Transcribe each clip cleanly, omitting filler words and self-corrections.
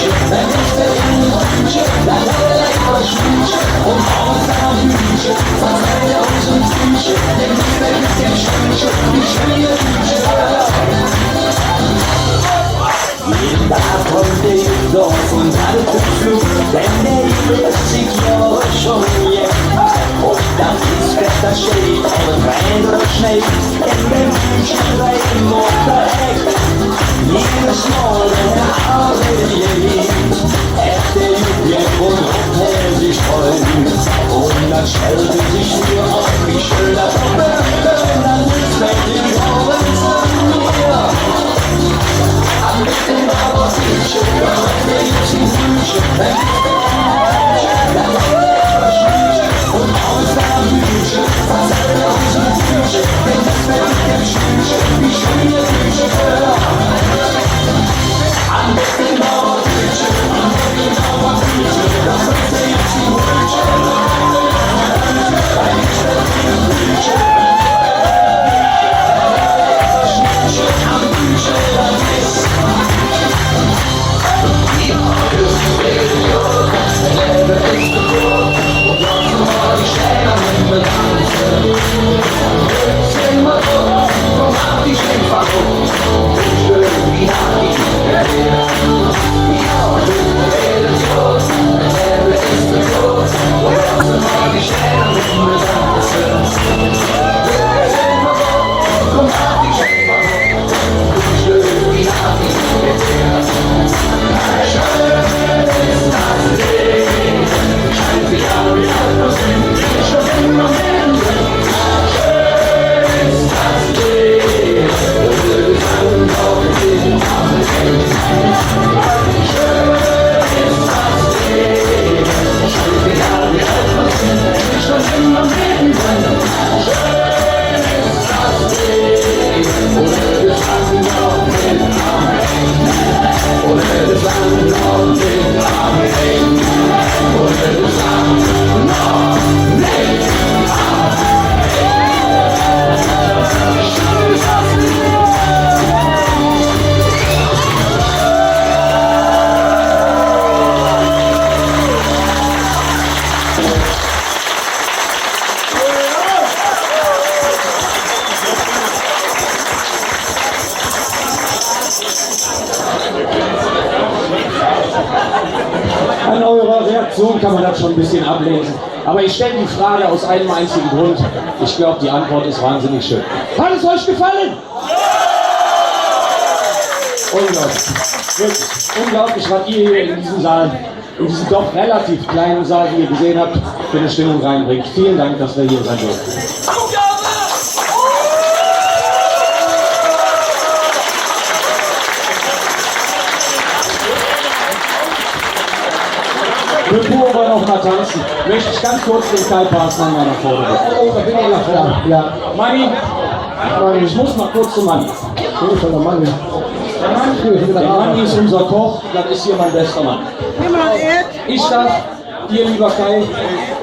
Bücher, wenn ich Berlin wünsche, dann wäre ich euch Wünsche und außer Bücher, verzeihe unsere Psyche, denn die Welt ist ja Schwünsche, die schöne Bücher. Jeden Tag konnte ich Dorf und alle Flug, denn der Himmel ist sich schon jetzt. Und das ist besser steht, und rein oder schnell, in den Büchern rein oder echt. Jedes Mal, wenn der Arme dir liegt, der Jubel und Hotel sich freuen. Und dann stellte sich mir auf, wie schön das Verböhnen, dann ist er die Augen von mir. Am besten aber Bücher, wenn ich sie wünsche, wenn ich dann und außer Bücher, was alle unsere Bücher, wenn das Welt der Schüche, wie schöne Bücher. Am besten aber Bücher, das ist jetzt die Wünsche. Weil ich die Bücher, am Bücher, das ist die An eurer Reaktion kann man das schon ein bisschen ablesen. Aber ich stelle die Frage aus einem einzigen Grund. Ich glaube, die Antwort ist wahnsinnig schön. Hat es euch gefallen? Unglaublich. Wirklich. Unglaublich, was ihr hier in diesem Saal, in diesem doch relativ kleinen Saal, wie ihr gesehen habt, für eine Stimmung reinbringt. Vielen Dank, dass wir hier sein durften. Bevor wir noch mal tanzen, möchte ich ganz kurz den Kai Parsmann mal nach vorne bitten. Oh, da bin ich nach vorne. Ja. Manni, ich muss mal kurz zum Manni. Wo ist der Manni? Der Manni ist unser Koch, das ist hier mein bester Mann. Ich darf dir, lieber Kai,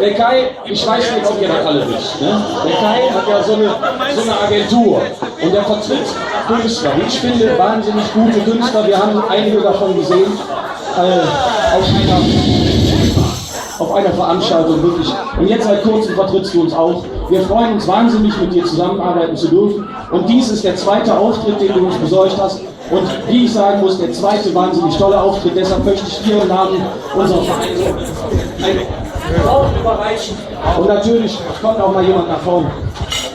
der Kai, ich weiß nicht, ob ihr das alle wisst, ne? Der Kai hat ja so eine Agentur und der vertritt Künstler. Ich finde wahnsinnig gute Künstler, wir haben einige davon gesehen. Auf einer Veranstaltung wirklich. Und jetzt seit kurzem vertrittst du uns auch. Wir freuen uns wahnsinnig, mit dir zusammenarbeiten zu dürfen. Und dies ist der zweite Auftritt, den du uns besorgt hast. Und wie ich sagen muss, der zweite wahnsinnig tolle Auftritt. Deshalb möchte ich dir im Namen unserer Vereinigung einen Applaus überreichen. Und natürlich kommt auch mal jemand nach vorne.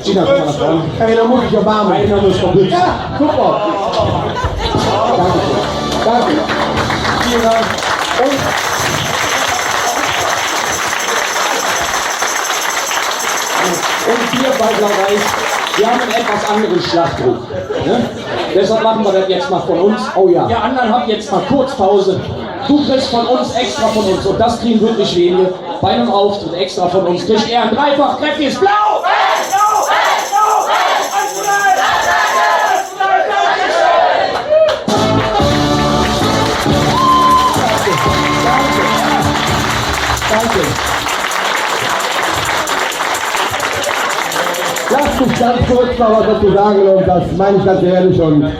Gina, komm mal nach vorne. Einer muss ich erbarmen. Einer muss verblüffen. Ja, guck mal. Danke schön. Danke. Vielen Dank. Und wir bei Blau-Weiß, wir haben einen etwas anderen Schlagdruck. Ne? Deshalb machen wir das jetzt mal von uns. Oh ja. Ihr anderen habt jetzt mal kurz Pause. Du kriegst von uns extra von uns, und das kriegen wirklich wenige, bei einem Auftritt extra von uns, kriegt er ein dreifach kräftiges Blau! Danke. Lasst mich ganz kurz noch was dazu sagen, und das meine ich ganz ehrlich, und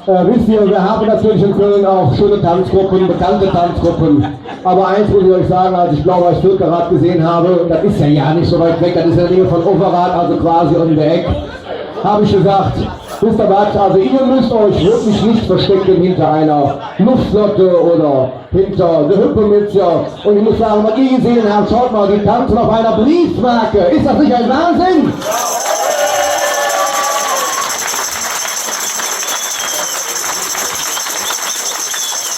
Wisst ihr, wir haben natürlich in Köln auch schöne Tanzgruppen, bekannte Tanzgruppen. Aber eins muss ich euch sagen, als ich Blau-Weiß Völkerrad gesehen habe, das ist ja nicht so weit weg, das ist in der Nähe von Overath, also quasi um der Eck, habe ich gesagt, wisst ihr was, also ihr müsst euch wirklich nicht verstecken hinter einer Luftflotte oder hinter der Hüppelmütze. Und ich muss sagen, was ihr gesehen habt, schaut mal, die tanzen auf einer Briefmarke. Ist das nicht ein Wahnsinn?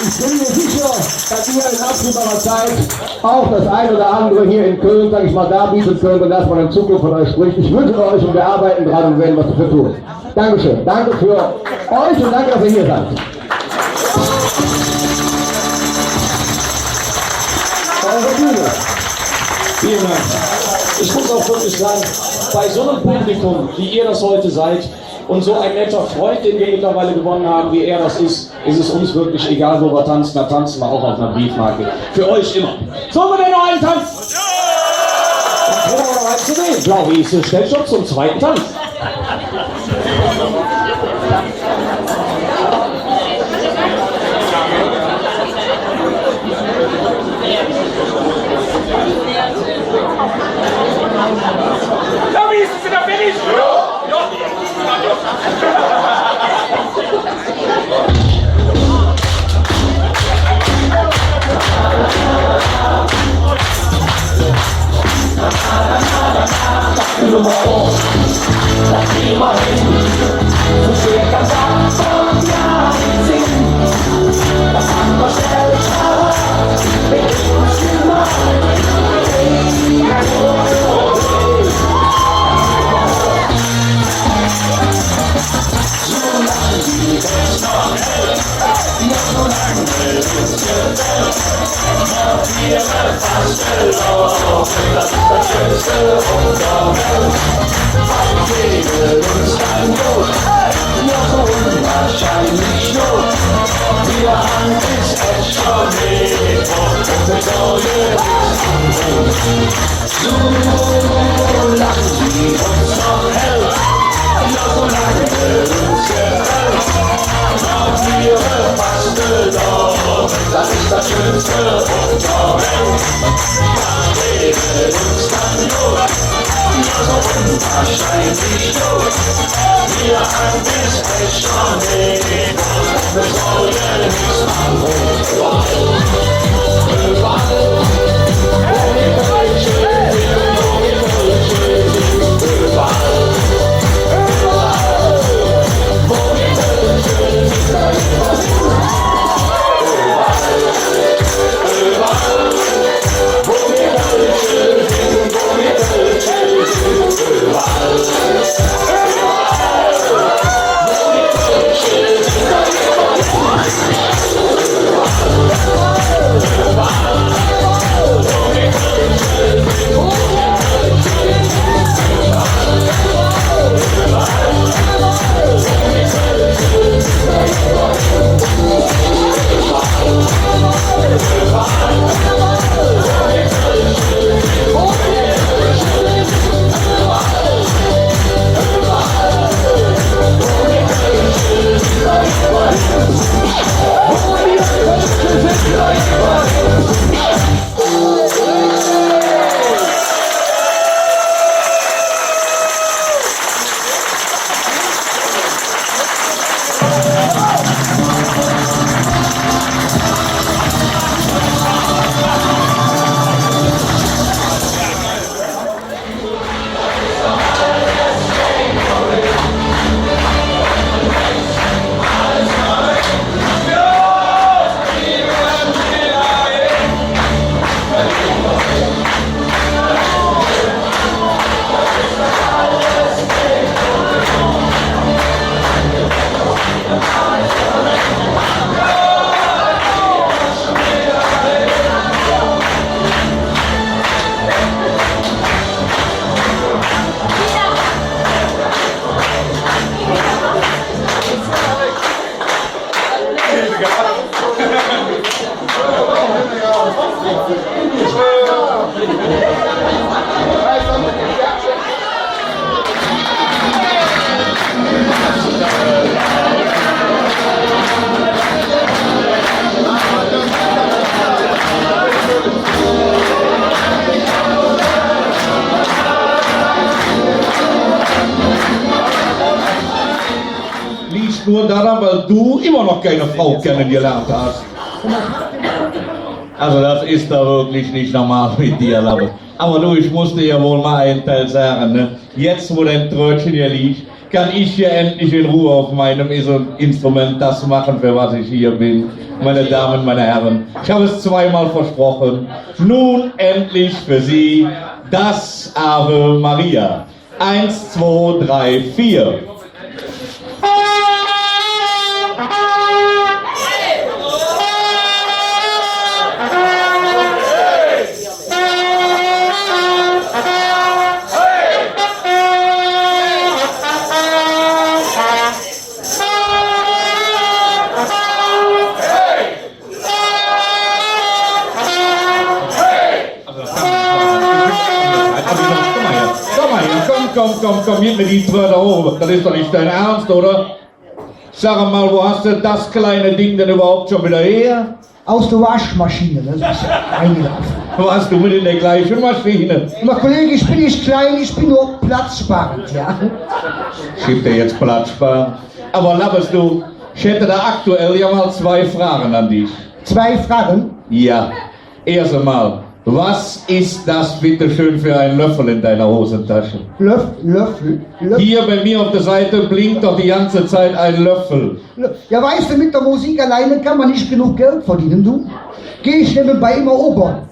Ich bin mir sicher, dass ihr in absehbarer Zeit auch das ein oder andere hier in Köln, sag ich mal, da bieten könnt und dass man in Zukunft von euch spricht. Ich wünsche euch und wir arbeiten dran und werden was dafür tun. Dankeschön. Danke für euch und danke, dass ihr hier seid. Eure Bühne. Vielen Dank. Ich muss auch wirklich sagen, bei so einem Publikum, wie ihr das heute seid, und so ein netter Freund, den wir mittlerweile gewonnen haben, wie er das ist es uns wirklich egal, wo wir tanzen, da tanzen wir auch auf einer Briefmarke. Für euch immer. Sollen wir denn noch einen Tanz? Dann können wir noch einen zu sehen. Blau-Wiese stellt schon zum zweiten Tanz. Ja, wie ist es denn da fertig? nur daran, weil du immer noch keine Frau kennengelernt hast. Also das ist da wirklich nicht normal mit dir, Lappe. Aber du, ich muss dir ja wohl mal einen Teil sagen, ne? Jetzt, wo dein Trötchen hier liegt, kann ich hier endlich in Ruhe auf meinem Instrument das machen, für was ich hier bin. Meine Damen, meine Herren, ich habe es zweimal versprochen. Nun endlich für Sie das Ave Maria. 1, 2, 3, 4. Komm, gib mir die Tröte hoch. Das ist doch nicht dein Ernst, oder? Sag mal, wo hast du das kleine Ding denn überhaupt schon wieder her? Aus der Waschmaschine, das ist eingelaufen. Warst du mit in der gleichen Maschine? Aber Kollege, ich bin nicht klein, ich bin nur platzsparend, ja. Schiebt dir jetzt Platz sparen. Aber laberst du, ich hätte da aktuell ja mal 2 Fragen an dich. 2 Fragen? Ja. Erst einmal, was ist das bitte schön für ein Löffel in deiner Hosentasche? Löffel? Hier bei mir auf der Seite blinkt doch die ganze Zeit ein Löffel. Ja, weißt du, mit der Musik alleine kann man nicht genug Geld verdienen, du. Geh ich nebenbei immer Obern.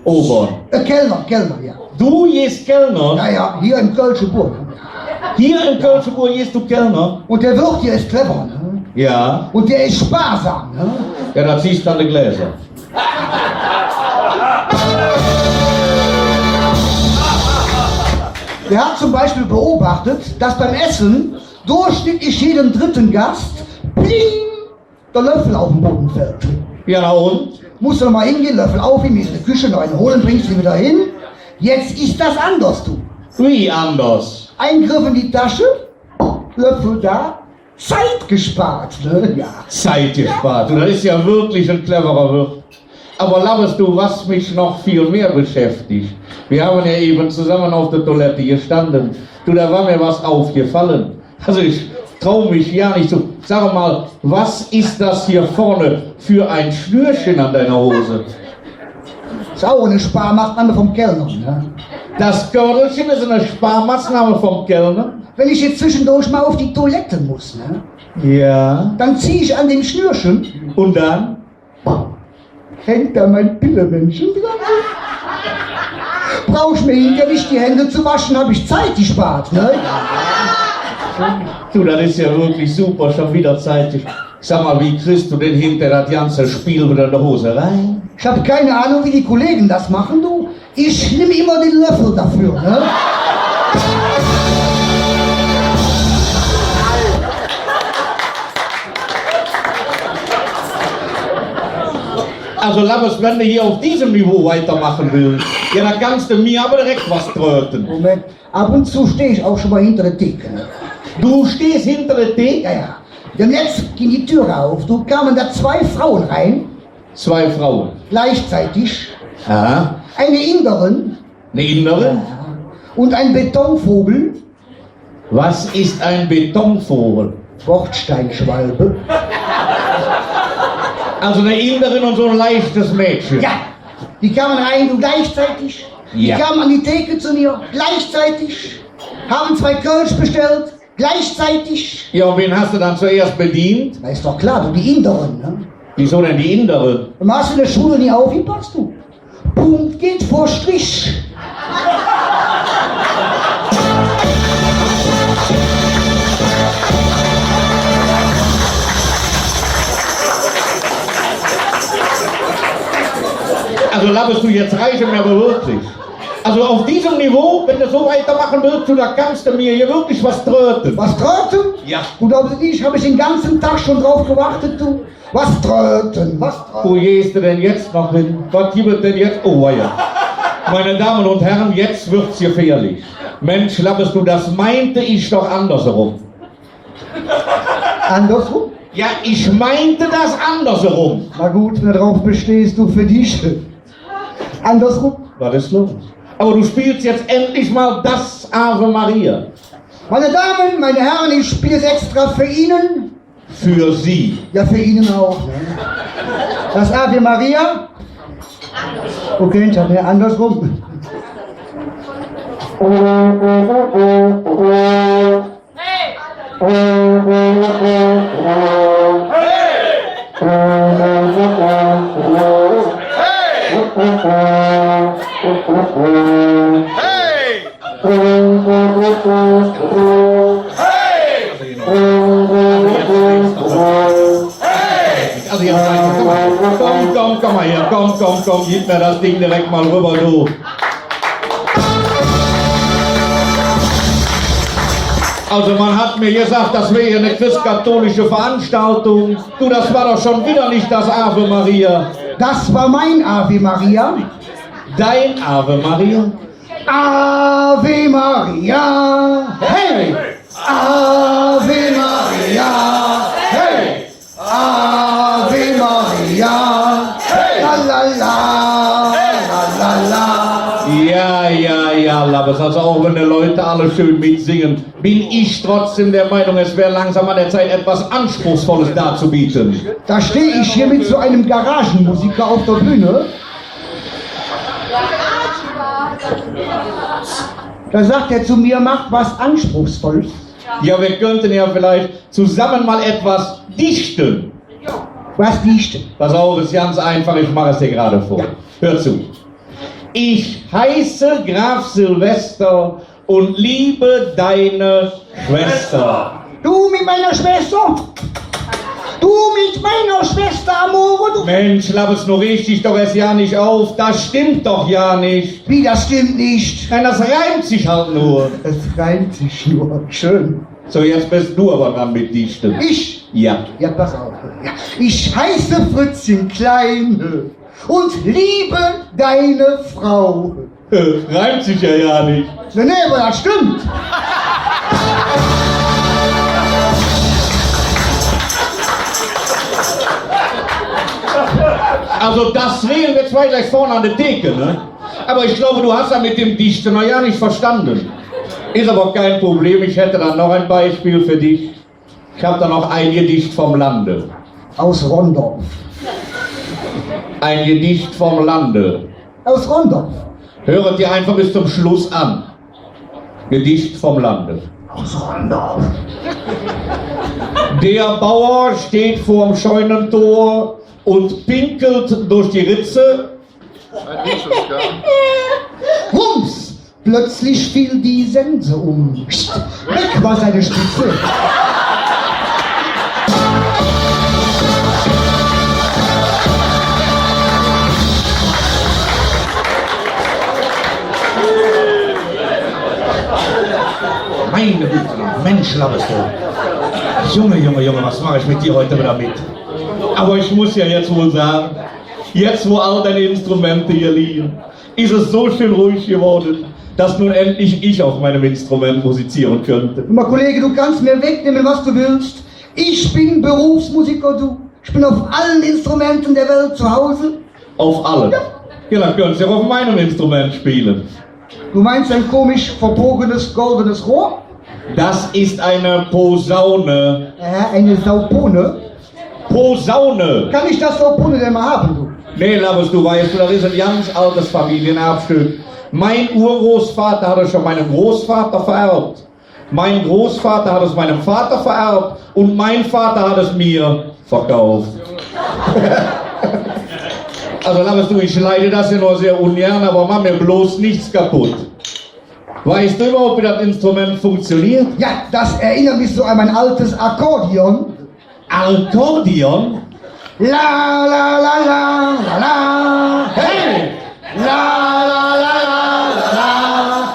Obern. Kellner, ja. Du gehst Kellner? Ja, hier in Kölscheburg. Hier in Kölscheburg gehst du Kellner? Und der Wirt hier ist clever, ne? Ja. Und der ist sparsam, ne? Ja, da ziehst du an die Gläser. Der hat zum Beispiel beobachtet, dass beim Essen durchschnittlich jedem 3. Gast bling, der Löffel auf den Boden fällt. Ja, na und? Musst du noch mal hingehen, Löffel auf ihm, in die Küche noch einen holen, bringst ihn wieder hin. Jetzt ist das anders, du. Wie anders? Eingriff in die Tasche, Löffel da, Zeit gespart, ne? Ja. Zeit gespart. Du, das ist ja wirklich ein cleverer Wirt. Aber laberst du, was mich noch viel mehr beschäftigt. Wir haben ja eben zusammen auf der Toilette gestanden. Du, da war mir was aufgefallen. Also ich traue mich ja nicht zu. Sag mal, was ist das hier vorne für ein Schnürchen an deiner Hose? Ist auch eine Sparmaßnahme vom Kellner, ne? Das Gürtelchen ist eine Sparmaßnahme vom Kellner? Wenn ich jetzt zwischendurch mal auf die Toilette muss, ne? Ja. Dann ziehe ich an dem Schnürchen. Und dann? Hängt da mein Pillemännchen dran? Brauche ich mir hinterher nicht die Hände zu waschen, habe ich Zeit gespart, ne? Du, das ist ja wirklich super, schon wieder Zeit. Sag mal, wie kriegst du denn hinter das ganze Spiel wieder in der Hose rein? Ich habe keine Ahnung, wie die Kollegen das machen, du. Ich nehme immer den Löffel dafür, ne? Also Labbes, wenn du hier auf diesem Niveau weitermachen willst, ja, dann kannst du mir aber direkt was tröten. Moment, ab und zu stehe ich auch schon mal hinter der Theke, ne? Du stehst hinter der Theke? Ja. Denn jetzt ging die Tür auf, du kamen da 2 Frauen rein. 2 Frauen. Gleichzeitig. Aha. Eine Inderin. Eine Inderin? Und ein Betonvogel. Was ist ein Betonvogel? Bordsteinschwalbe. Also eine Inderin und so ein leichtes Mädchen. Ja, die kamen rein, du gleichzeitig. Ja. Die kamen an die Theke zu mir, gleichzeitig. Haben 2 Kölsch bestellt, gleichzeitig. Ja, und wen hast du dann zuerst bedient? Na ist doch klar, du, die Inderin, ne? Wieso denn die Inderin? Und hast du in der Schule nie aufgepasst, du? Punkt geht vor Strich. Also laberst du, jetzt reiche mir aber wirklich. Also auf diesem Niveau, wenn du so weitermachen willst, du, da kannst du mir hier wirklich was tröten. Was tröten? Ja. Du glaubst nicht, habe ich den ganzen Tag schon drauf gewartet, du? Was tröten? Wo gehst du denn jetzt noch hin? Was gibt es denn jetzt? Oh ja. Meine Damen und Herren, jetzt wird's gefährlich. Mensch, laberst du, das meinte ich doch andersherum. Andersrum? Ja, ich meinte das andersherum. Na gut, wenn du drauf bestehst, du für dich. Andersrum? Was ist los? Aber du spielst jetzt endlich mal das Ave Maria. Meine Damen, meine Herren, ich spiele es extra für Ihnen, für Sie. Ja, für Ihnen auch. Ne? Das Ave Maria? Okay, ich habe mir andersrum. Also jetzt komm mal her, komm, gib mir das Ding direkt mal rüber, du. Also man hat mir gesagt, das wäre hier eine christkatholische Veranstaltung. Du, das war doch schon wieder nicht das Ave Maria. Das war mein Ave Maria. Dein Ave Maria? Ave Maria, hey! Ave Maria, hey! Ave Maria, hey! La la la, la la la. Ja, Labes, also auch wenn die Leute alle schön mitsingen, bin ich trotzdem der Meinung, es wäre langsam an der Zeit, etwas Anspruchsvolles darzubieten. Da stehe ich hier mit so einem Garagenmusiker auf der Bühne. Da sagt er zu mir, mach was Anspruchsvolles. Ja, wir könnten ja vielleicht zusammen mal etwas dichten. Was dichten? Pass auf, ist ganz einfach, ich mache es dir gerade vor. Hör zu. Ich heiße Graf Silvester und liebe deine Schwester. Du mit meiner Schwester? Du mit meiner Schwester, Amore? Du Mensch, Labes, nur riech dich doch erst ja nicht auf. Das stimmt doch ja nicht. Wie, das stimmt nicht? Nein, das reimt sich halt nur. Es reimt sich nur. Schön. So, jetzt bist du aber dran mit Dichten. Ich? Ja. Ja, pass auf. Ja. Ich heiße Fritzchen Klein und liebe deine Frau. Reimt sich ja nicht. Nee, aber das stimmt. Also das regeln wir zwei gleich vorne an der Theke, ne? Aber ich glaube, du hast ja mit dem Dichten noch ja nicht verstanden. Ist aber kein Problem, ich hätte dann noch ein Beispiel für dich. Ich habe da noch ein Gedicht vom Lande. Aus Rondorf. Ein Gedicht vom Lande. Aus Rondorf. Höret ihr einfach bis zum Schluss an. Gedicht vom Lande. Aus Rondorf. Der Bauer steht vorm Scheunentor und pinkelt durch die Ritze. Rums! Plötzlich fiel die Sense um. Weg war seine Spitze. Meine Güte, Mensch, Labes, Junge, was mache ich mit dir heute wieder mit? Aber ich muss ja jetzt wohl sagen, jetzt wo all deine Instrumente hier liegen, ist es so schön ruhig geworden, dass nun endlich ich auf meinem Instrument musizieren könnte. Guck mal, Kollege, du kannst mir wegnehmen, was du willst. Ich bin Berufsmusiker, du. Ich bin auf allen Instrumenten der Welt zu Hause. Auf allen? Ja, dann können Sie auch auf meinem Instrument spielen. Du meinst ein komisch verbogenes goldenes Rohr? Das ist eine Posaune. Eine Saupone? Posaune! Kann ich das Saupone denn mal haben, du? Nee, Labes, du weißt, das ist ein ganz altes Familienerbstück. Mein Urgroßvater hat es schon meinem Großvater vererbt. Mein Großvater hat es meinem Vater vererbt und mein Vater hat es mir verkauft. Also Labes, du, ich leide das ja nur sehr ungern, aber mach mir bloß nichts kaputt. Weißt du überhaupt, wie das Instrument funktioniert? Ja, das erinnert mich so an mein altes Akkordeon. Akkordeon? La la la la la la, hey! La la la la la la,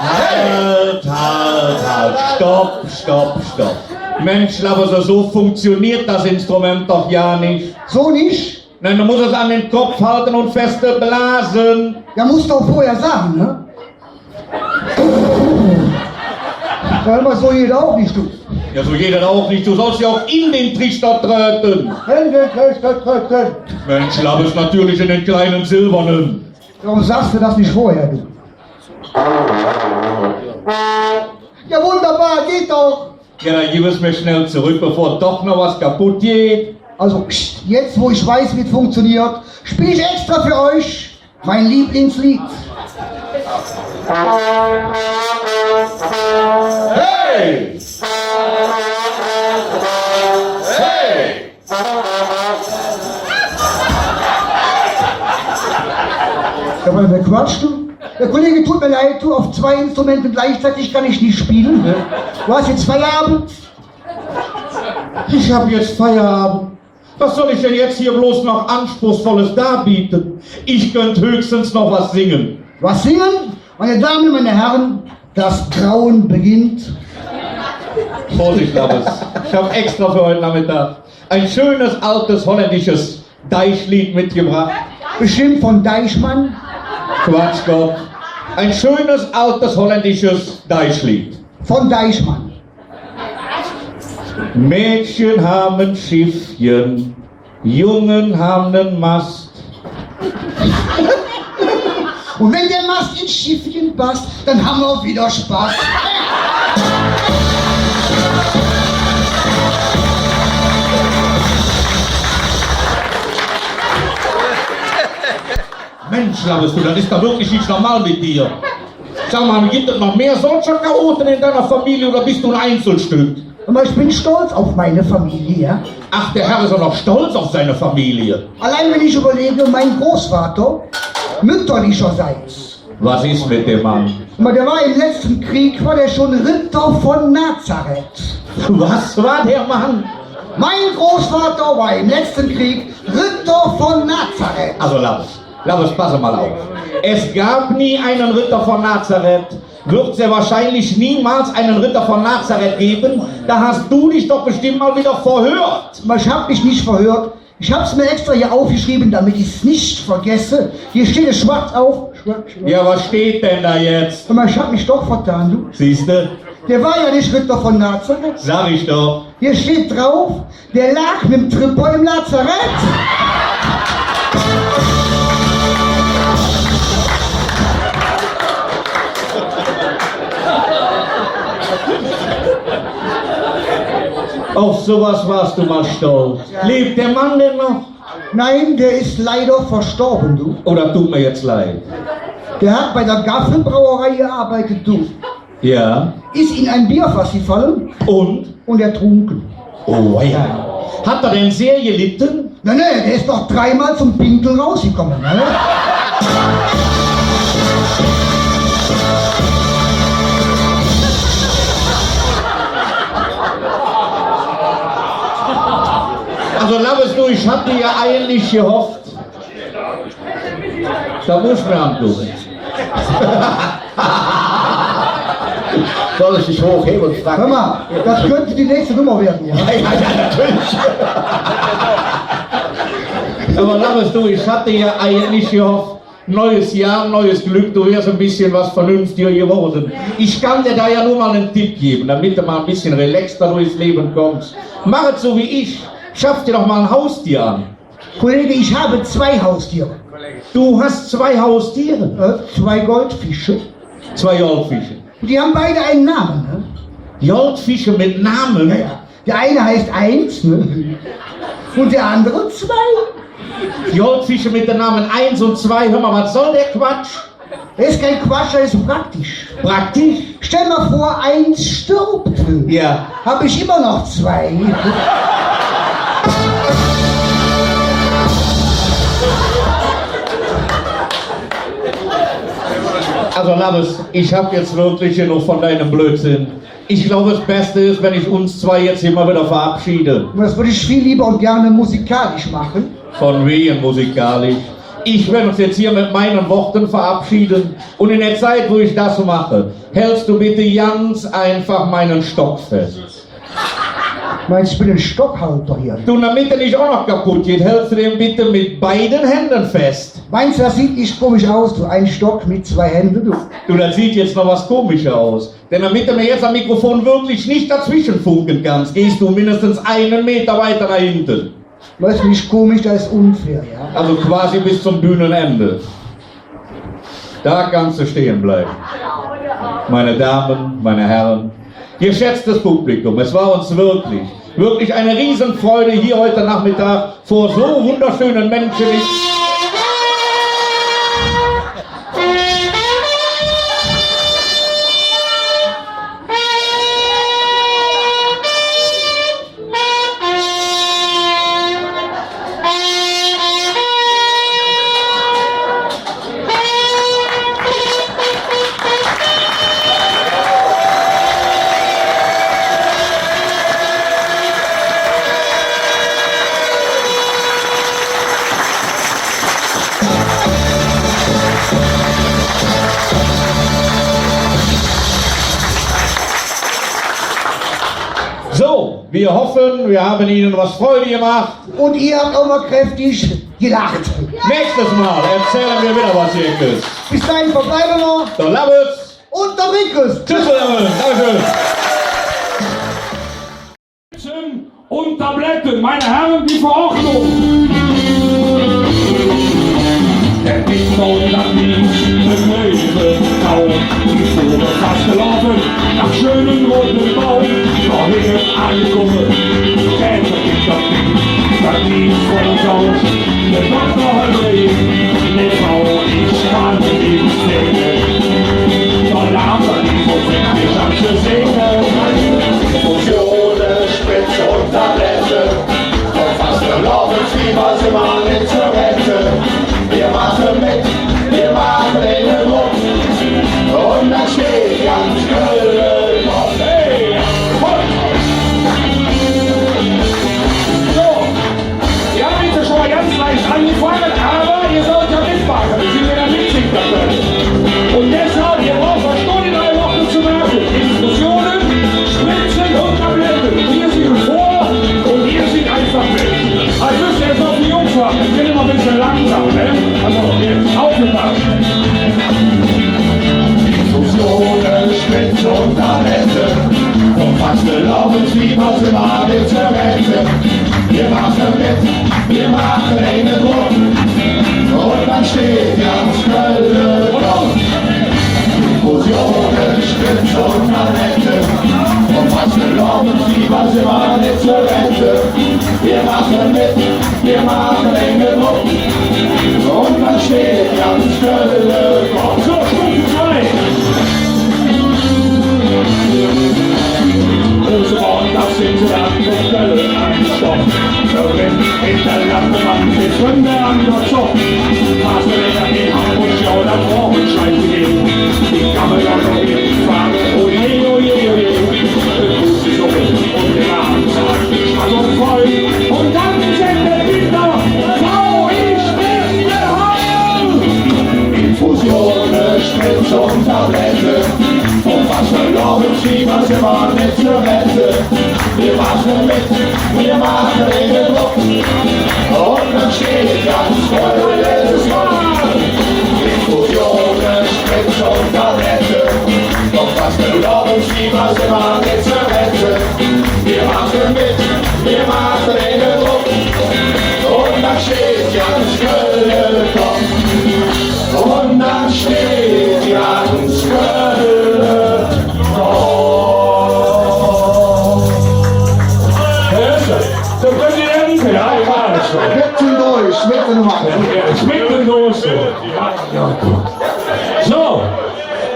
hey! Halt, stopp. Mensch, aber so funktioniert das Instrument doch ja nicht. So nicht? Nein, du musst es an den Kopf halten und feste blasen. Ja, musst du auch vorher sagen, ne? Ja, aber so jeder auch nicht, du. Ja, so geht das auch nicht. Du sollst ja auch in den Trichter treten. Mensch, Labes natürlich in den kleinen silbernen. Warum sagst du das nicht vorher, du? Ja, wunderbar, geht doch. Ja, dann gib es mir schnell zurück, bevor doch noch was kaputt geht. Also, pst, jetzt wo ich weiß, wie es funktioniert, spiele ich extra für euch mein Lieblingslied. Hey! Hey! Ja, weil wer quatscht du? Der Kollege, tut mir leid, du, auf 2 Instrumenten gleichzeitig kann ich nicht spielen. Ne? Du hast jetzt Feierabend. Ich habe jetzt Feierabend. Was soll ich denn jetzt hier bloß noch Anspruchsvolles darbieten? Ich könnte höchstens noch was singen. Was singen? Meine Damen und meine Herren, das Grauen beginnt. Vorsicht, Labbes. Ich habe extra für heute Nachmittag ein schönes, altes, holländisches Deichlied mitgebracht. Bestimmt von Deichmann. Quatschkopf. Ein schönes, altes, holländisches Deichlied. Von Deichmann. Mädchen haben ein Schiffchen, Jungen haben einen Mast. Und wenn der Mast ins Schiffchen passt, dann haben wir wieder Spaß. Mensch, Labbes, du, das ist doch wirklich nicht normal mit dir. Sag mal, gibt es noch mehr solcher Chaoten in deiner Familie oder bist du ein Einzelstück? Aber ich bin stolz auf meine Familie, ja? Ach, der Herr ist auch noch stolz auf seine Familie. Allein wenn ich überlege, mein Großvater, mütterlicherseits. Was ist mit dem Mann? Aber der war im letzten Krieg, war der schon Ritter von Nazareth. Was war der Mann? Mein Großvater war im letzten Krieg Ritter von Nazareth. Also Labbes, passe mal auf. Es gab nie einen Ritter von Nazareth. Wird sehr wahrscheinlich niemals einen Ritter von Nazareth geben. Da hast du dich doch bestimmt mal wieder verhört. Aber ich habe mich nicht verhört. Ich habe es mir extra hier aufgeschrieben, damit ich es nicht vergesse. Hier steht es schwarz auf. Ja, was steht denn da jetzt? Aber ich habe mich doch vertan, du. Siehste? Der war ja nicht Ritter von Nazareth. Sag ich doch. Hier steht drauf, der lag mit dem Tripper im Lazarett. Auf sowas warst du mal stolz. Lebt der Mann denn noch? Nein, der ist leider verstorben, du. Oder tut mir jetzt leid? Der hat bei der Gaffelbrauerei gearbeitet, du. Ja. Ist in ein Bierfass gefallen Und? ertrunken. Oh ja. Hat er denn sehr gelitten? Nein, der ist doch 3-mal zum Pinkeln rausgekommen, ne? Also Labbes, du, ich hab dir ja eigentlich gehofft. Da muss mir antun. Soll ich dich hochheben und fragen? Hör mal, das könnte die nächste Nummer werden, ja? Ja, natürlich. Aber Labbes, du, ich hatte ja eigentlich gehofft, neues Jahr, neues Glück, du wärst ein bisschen was vernünftiger geworden. Ich kann dir da ja nur mal einen Tipp geben, damit du mal ein bisschen relaxter durchs Leben kommst. Mach es so wie ich. Schaff dir doch mal ein Haustier an. Kollege, ich habe 2 Haustiere. Du hast 2 Haustiere. 2 Goldfische. 2 Goldfische. Die haben beide einen Namen, ne? Goldfische mit Namen? Ja, ja. Der eine heißt 1, ne? Und der andere 2. Goldfische mit den Namen 1 und 2. Hör mal, was soll der Quatsch? Das ist kein Quatsch, das ist praktisch. Praktisch? Stell mal vor, 1 stirbt. Ja. Habe ich immer noch 2. Also Labbes, ich habe jetzt wirklich genug von deinem Blödsinn. Ich glaube, das Beste ist, wenn ich uns 2 jetzt hier mal wieder verabschiede. Und das würde ich viel lieber und gerne musikalisch machen. Von wegen musikalisch. Ich werde uns jetzt hier mit meinen Worten verabschieden. Und in der Zeit, wo ich das mache, hältst du bitte ganz einfach meinen Stock fest. Meinst du, ich bin ein Stockhalter hier? Du, damit er nicht auch noch kaputt geht, hältst du den bitte mit beiden Händen fest. Meinst du, das sieht nicht komisch aus, du? Ein Stock mit 2 Händen, du. Du, das sieht jetzt noch was komischer aus. Denn damit du mir jetzt am Mikrofon wirklich nicht dazwischen funken kannst, gehst du mindestens 1 Meter weiter nach hinten. Das ist nicht komisch, das ist unfair, ja? Also quasi bis zum Bühnenende. Da kannst du stehen bleiben. Meine Damen, meine Herren, Geschätztes Publikum, es war uns wirklich eine Riesenfreude, hier heute Nachmittag vor so wunderschönen Menschen. So, wir hoffen, wir haben Ihnen was Freude gemacht. Und ihr habt auch mal kräftig gelacht. Nächstes Mal erzählen wir wieder was Jekes. Bis dahin verbleiben wir. Der Labbes Und der Rickes. Tschüss zusammen, Dankeschön. Und Tabletten, meine Herren, die Verordnung. Der Bitcoin hat nichts mit Löwe kaum. Die Vogel fast gelaufen, nach schönen roten Baum. Noch hier angekommen, Käfer gibt das Ding. Verdient von uns aus, der Doktor heute eine Frau, ich kann die Szene. Der Name, die Musik, ich hab zu singen. Fusionen, Spritze und Tablette. Und fast verlaufen, Fieber sind wir nicht zu retten. Wir machen mit, wir machen den Druck. Und dann steht ganz Köln auf. Hey, so, ja, bitte schon mal ganz leicht angefangen, aber ihr sollt ja mitmachen, wir sind ja der Mitsingkapelle. Und deshalb, ihr braucht eine Stunde, 3 Wochen zu merken. Diskussionen, Spritzen und Tabletten. Wir sind vor und ihr seid einfach mit. Also müsst ihr jetzt auf die Jungs warten, ich bin immer ein bisschen langsam, ne? Also, jetzt aufgepasst. Fusionen, Spritze und Tablette. Und fast gelaufen, Fieber sind wir nicht zu retten. Wir machen mit, wir machen einen Druck. Und dann steht ganz Köln auf. Fusionen, Spritze und Tablette. Und fast gelaufen, Fieber sind wir nicht zu retten. Wir machen mit, wir machen einen Druck. Und dann steht ganz Köln auf. So, Stufe 2. Und das sind sie dann mit Köln anstoppt. Irgend in der Landmann ist Hunde an der Zock. Hast du nicht an die Hamburg oder Vorhundschein gegeben? Die kann man doch noch nicht fahren. Oh je, oh je, oh je. Gute Suppe und den Abend sagt, also voll. Und dann sendet wieder, Frau, ich bin gehauen. Infusionen, Spritze und Tablette. Und was verloren, Fieber sind wir nicht zu retten. Wir machen mit, wir machen den Druck. Und dann steht ganz Köln auf. Infusionen, Spritze und Tablette. Und was verloren, Fieber sind wir nicht zu retten. Wir machen mit, wir machen den Druck. Und dann steht ganz Köln auf. Und dann steht ganz Köln auf. Der Präsident, ja, ich weiß schon. Mitten durch, mitten machen. Schmeckt los. So,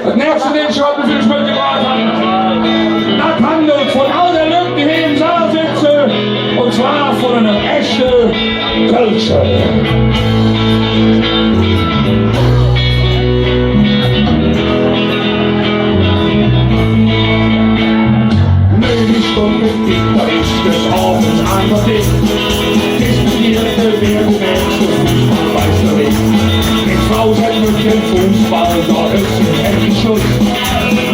das nächste Ding schon, wie viel ich mitgebracht habe. Das handelt von all den Leuten, die hier im Saal sitzen. Und zwar von einer echten Kölsche. Und mit Gitter ist des Abends einfach dicht. Diskutierte werden nächste Fußballmeisterin. In Frausen mit dem Fußball, da ist es endlich Schluss.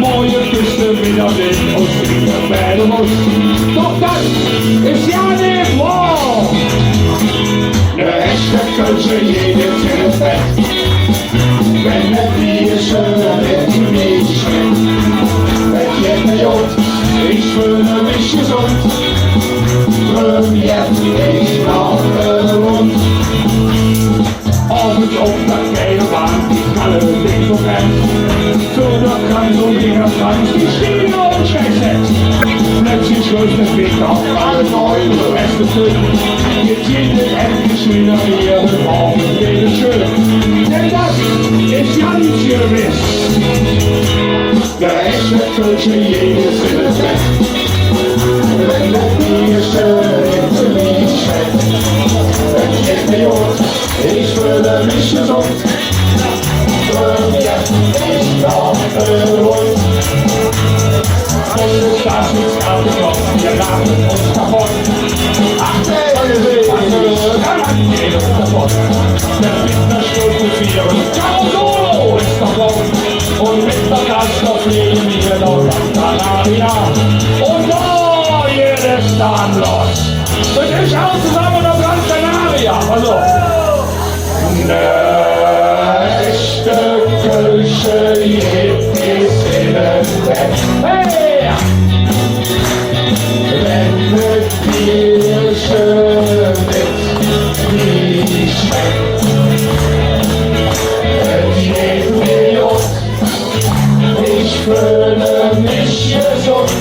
Morgen bist du wieder mit uns wieder werden muss. Doch das ist ja nicht wahr. Eine echte Kölsche jedes in das Bett. Wenn der Bier schön wird, nicht schmeckt. Wenn jeder Jod, ich fühle mich gesund. Drüben jetzt nicht auf den Mund. Abends auf der Gägebahn, die Kalle links und rechts. Für der Kreis und Dinger Kreis, die Schiene und Durchgesetzt. Plötzlich läuft der Weg auf alle neuen Reste. Jetzt jede endlich wieder ihre Morgen wieder schön. Denn das ist ganz gewiss. Der echte Kölsche jedes in das Bett. Wenn der Bier schön hinter mir schmeckt. Wenn ich Idiot, ich fühle mich gesund. Jetzt ist noch Hund. Und das ist abgekommen, wir lachen uns davon. Ach, kann man gehen uns davon. Der Winter stultifieren, Solo ist davon. Und mit der Gaststoff fliegen wir noch nach Canaria. Und da jedes dann los. Und ich auch zusammen auf Gran Canaria. Also, echte Kölsche ist in den Bett. Hey! Wenn mit dir schön ist, wie schmeckt. Es geht mir gut, ich fühle mich gesund.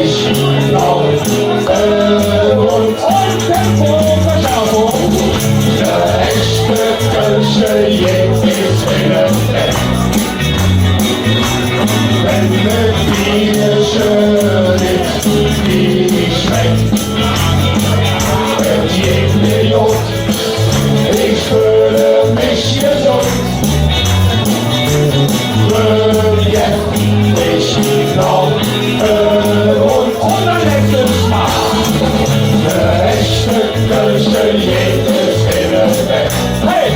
Ich glaube, und Tempo-Verschärfung. Der echte Kölsche ist in den Bett. Wenn mit dir schön ist, wie schmeckt. Es geht mir gut, ich fühle mich gesund. Ich glaube, und ein letztes Mal. Der echte Kölsche jedes in den Bett. Hey!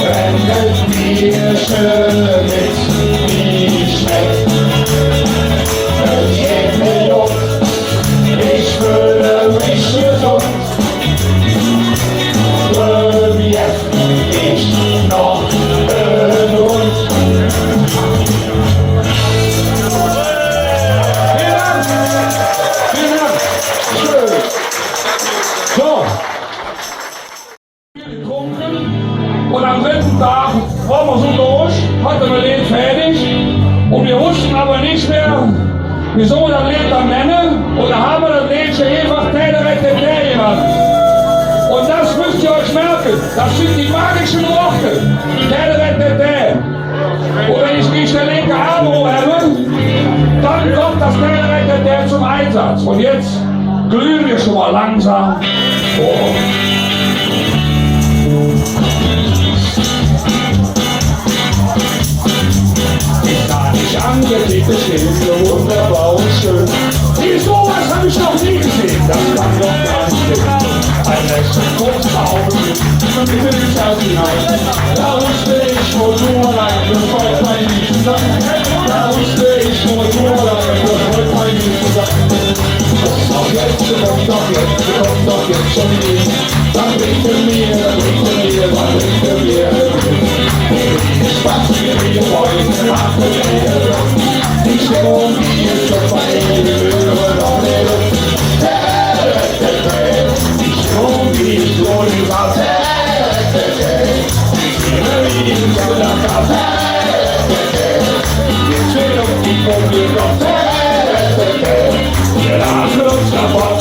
Wenn es dir schön ist, wie schmeckt. Es geht mir gut, ich fühle mich gesund. Jetzt ich noch Hund. So. Und am dritten Tag waren wir so durch, hatten wir den fertig und wir wussten aber nicht mehr, wieso wir das Lied dann nennen und da haben wir das Lied schon einfach Täterette gemacht. Und das müsst ihr euch merken, das sind die magischen Worte, Täterette. Und wenn ich nicht der linke Arm habe, dann kommt das Täterette zum Einsatz. Und jetzt glühen wir schon mal langsam vor. Gar nicht angeklickt, es steht so wunderbar und schön. Wie sowas habe ich noch nie gesehen, das kann doch gar nicht stimmen. Ein letzter kurzer Augenblick, bitte ins Herz hinein. Da wusste ich, wo du allein, bevor ich mein Lied zusammen. Da wusste ich, wo du allein, bevor ich mein Lied zusammen. Doch jetzt schon wieder. Dann bringt mir, dann bringt mir. Spaß, wir wollen machen. Ich wohne hier schon bei Hören auf der Luft. Ich wohne hier so über ich so nach ab. Jetzt will auf die Kumpel noch. Wir lachen uns davon.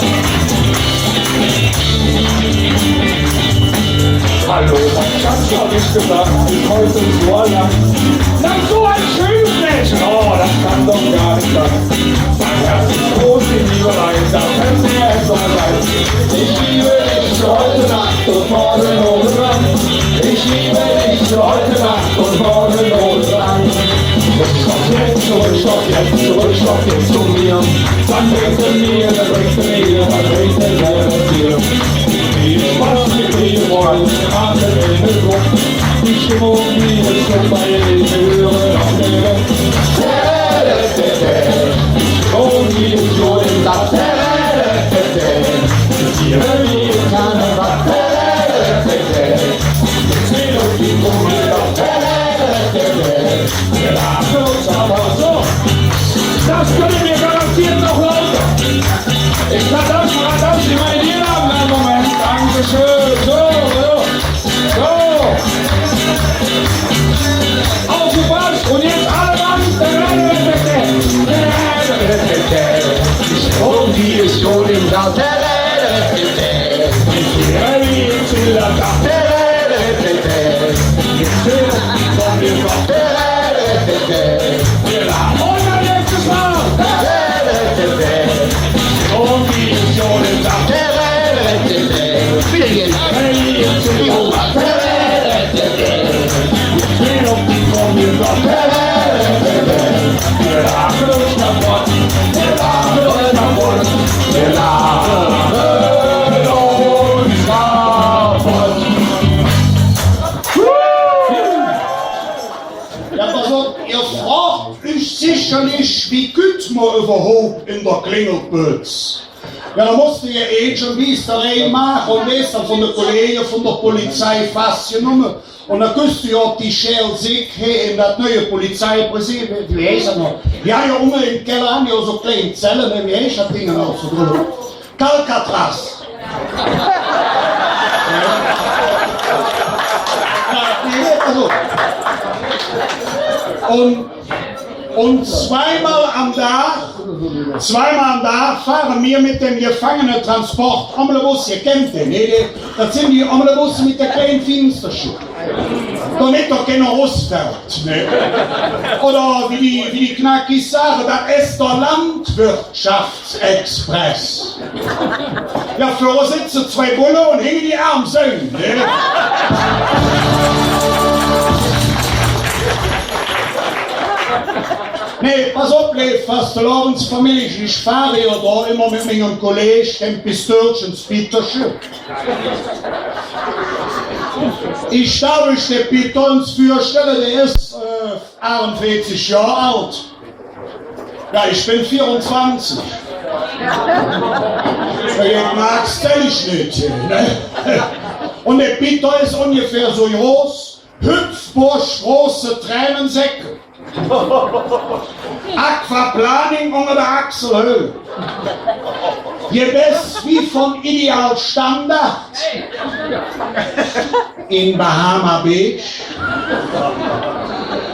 Hallo, mein Schatz, hab ich gesagt, ich heute so lang. Nein, so ein schönes Mädchen, oh, das kann doch gar nicht sein. Mein Herz ist groß in Liebelei, da können Sie es mal sein. Ich liebe dich für heute Nacht und morgen ohne Lang. Ich liebe dich für heute Nacht und morgen ohne Lang. Stopp jetzt zu mir. Dann bringt er mir, dann bringt er dir. Viel Spaß mit dir wollen, machen in den Grund. Die Stimmung wie es schon bei den Hören auf der Welt. Und wie es so im Satz. Hier wie es kann was. Jetzt will uns die Kumpel auf. Wir lachen uns aber so. Das können wir garantiert noch lauter. Ich kann das imaginieren am Moment. Dankeschön. So. Wir lachen uns kaputt, wir lachen uns kaputt, wir lachen uns kaputt. Ja, pass auf, ihr fragt euch sicherlich, wie gut man überhaupt in der Klingelputz. Ja, da musste ja schon Bisterei machen und ist dann von der Kollegen von der Polizei festgenommen. Und dann küsst du ja auf die Schell sich in das neue Polizeipräsidium, wie heißt das noch? Ja, hier unten im Keller haben die ja so kleine Zellen, wie heißt das Ding noch so drüber? Calcatraz. Also. Und zweimal am Tag fahren wir mit dem Gefangenentransport Omnibus, ihr kennt den, ne? Das sind die Omnibusse mit der kleinen Fensterschuhe. Damit doch keiner rausfährt. Ne? Oder wie die Knackis sagen, das ist der Landwirtschaftsexpress. Ja, für uns sitzen zwei Bullen und hängen die Arme so. Ne? Nee, pass auf, Fastelavondsfamilie, ich fahre ja da immer mit meinem Kollegen, dem Pistolchen Peterchen. Ich darf euch den Peter uns vorstellen, der ist 41 Jahre alt. Ja, ich bin 24. Ja, magst du ich nicht. Ne? Und der Peter ist ungefähr so groß, Hüpfbusch, große Tränensäcke. Aquaplaning unter der Achselhöhle. Gewiss wie vom Idealstandard. In Bahama Beach.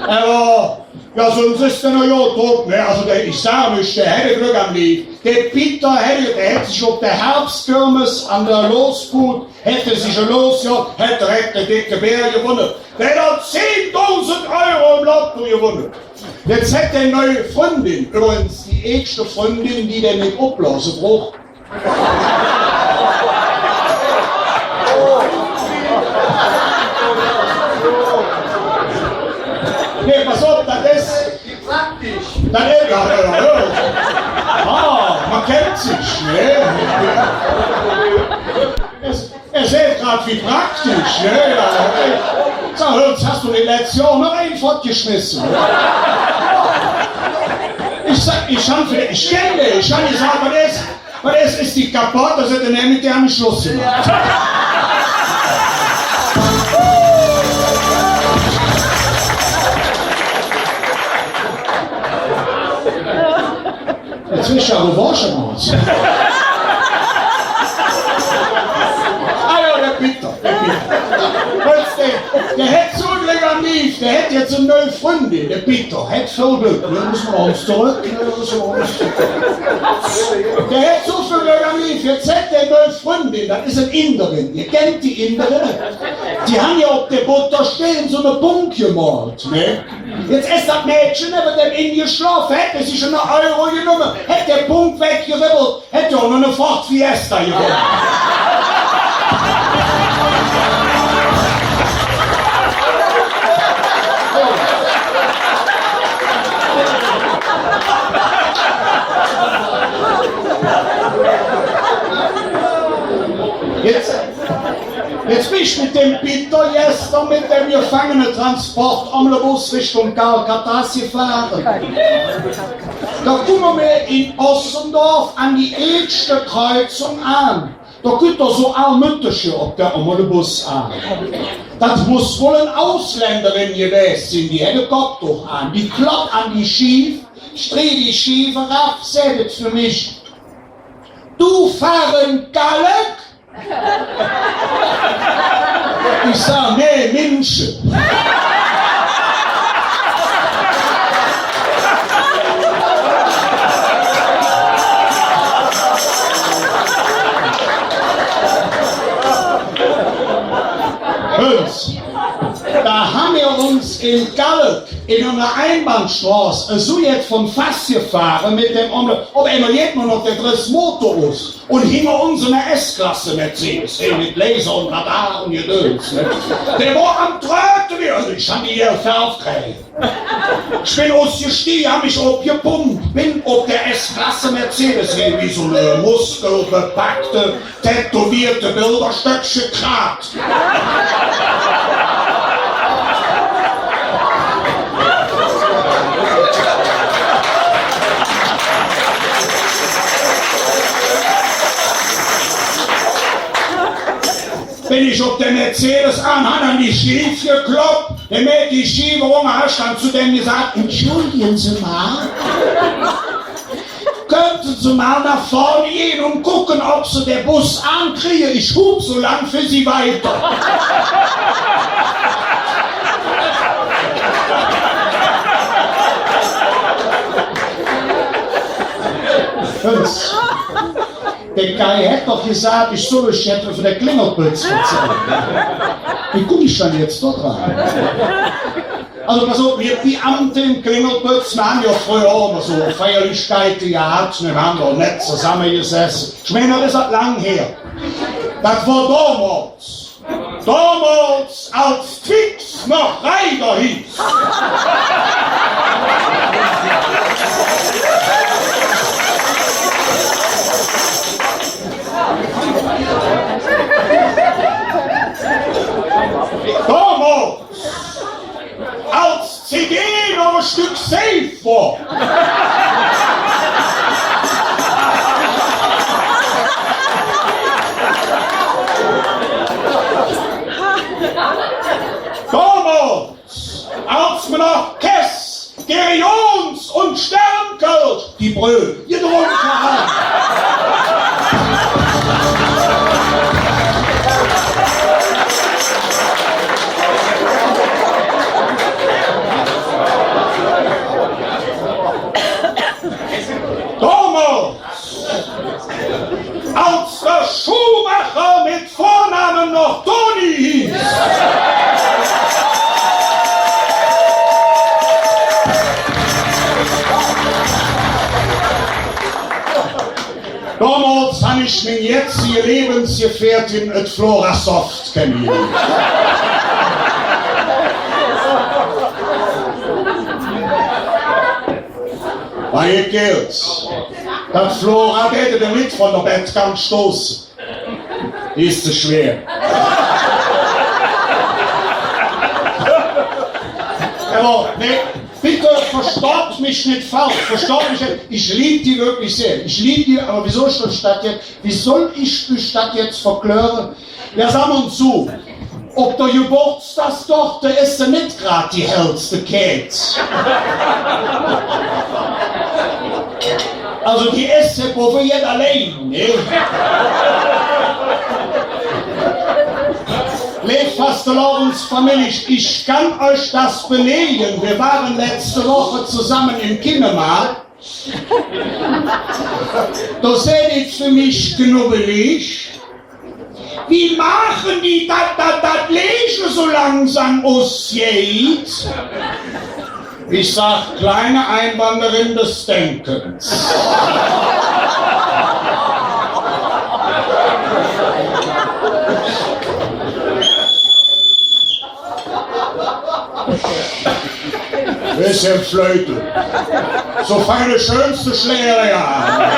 Aber, ja, sonst ist der noch ja tot, ne? Also, ich sage euch, der hätte Glück am Leben. Der Peter hätte sich auf der Herbstkirmes an der Losboot, hätte sich losgejagt, hätte direkt den dicke Bär gewonnen. Der hat 10.000 Euro im Lotto gewonnen. Jetzt hat eine neue Freundin, übrigens die älteste Freundin, die den nicht abblasen braucht. Nee, pass auf, das ist praktisch. Das ist, ja. Ah, man kennt sich, ne? Er seht gerade wie praktisch, ne? Ja. Sag, jetzt hast du die letzte Jahr noch einen fortgeschmissen. Ich kenne den, ich kann nicht sagen, was ist die kaputt, das hat er nämlich der nicht Schluss gemacht. Jetzt will ich ja gewaschen aus. Der hätte so Glück am Lief, der hätte jetzt eine neue Freundin, der Peter, hätte viel Glück. Da müssen wir uns zurück. Der hätte so viel Glück am Lief, jetzt hätte der neue Freundin, das ist eine Inderin. Ihr kennt die Inderin? Die haben ja auf der Butter stehen so eine Punkt gemalt. Ne? Jetzt ist das Mädchen neben dem in geschlafen, hätte sich einen Euro genommen, hätte der Punkt weggeribbelt, hätte auch noch eine Ford Fiesta gewonnen. Jetzt bin ich mit dem Peter gestern mit dem Gefangenentransport Omnibus Richtung Calcatraz gefahren. Da kommen wir in Ossendorf an die älteste Kreuzung an. Da kommt da so Almüttersche auf der Omnibus an. Das muss wohl eine Ausländerin gewesen sein, die hätte Kopftuch an. Die kloppt an die Schief, dreh die Schiefe ab, sagt für mich: Du fahren Galek? Ich sag, nee, Menschen. Da haben wir uns in Gallup in einer Einbahnstraße so jetzt von Fass gefahren mit dem ob einer jetzt noch der dritte Motor ist und hinter uns eine S-Klasse Mercedes mit Laser und Radar und Gedöns. Ne? Der war am Tröten, ich habe die hier aufgekriegt. Ich bin ausgestiegen, habe mich abgepumpt, bin auf der S-Klasse Mercedes wie so eine muskelbepackte, tätowierte Bilderstöckchen Grat. Bin ich auf der Mercedes an die Schief gekloppt, der mir die Schiebe rumgehabt, zu dem gesagt, entschuldigen Sie mal, könnten Sie mal nach vorne gehen und gucken, ob Sie den Bus ankriegen, ich hub so lang für Sie weiter. Der Kai hat doch gesagt, ich soll euch jetzt für den Klingelputz erzählen. Wie gucke ich dann jetzt dort rein? Also pass auf, wir Beamte im Klingelputz, wir haben ja früher auch immer so Feierlichkeiten gehabt, wir haben doch nicht zusammengesessen. Ich meine, das ist lang her. Das war damals, als Twix noch Reiger hieß. Damals, als CD noch ein Stück safe war. Damals, als man noch Kess, Gerions und Sternkirch die Brühe getrunken hat. Als der Schuhmacher mit Vornamen noch Toni hieß. Damals habe ich meine jetzige Lebensgefährtin et Flora Soft kennengelernt. Bei ihr gilt's. Das Flora hätte der mit von der Bettkant stoßen. Ist es schwer. Aber ne, bitte versteht mich nicht falsch. Versteht mich nicht. Ich liebe die wirklich sehr. Ich liebe die, aber wie soll ich die Stadt jetzt verklären? Ja, sagen wir uns zu. Ob der Geburtstagstochter ist sie nicht gerade die hellste Käthe. Also die ist sie probiert allein, ne? Lebt Fastelovensfamilie, ich kann euch das belegen. Wir waren letzte Woche zusammen im Kindermarkt. Da seht ihr für mich knubbelig. Wie machen die das Leben so langsam ausgeht? Ich sag, kleine Einwanderin des Denkens. Bisschen Flöte. So feine schönste Schlere ja.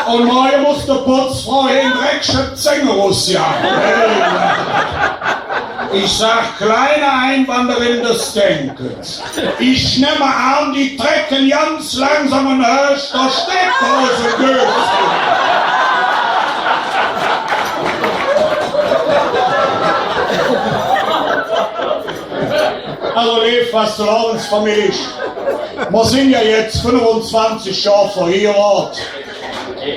Und morgen muss die Putzfrau in Dreckschöp Zengerus jagen. Ich sag, kleine Einwanderin des Denkens. Ich nehme an, die trecken ganz langsam und hörst, da steckt aus dem Also lieb, was du Glaubensfamilie. Wir sind ja jetzt 25 Jahre verheiratet.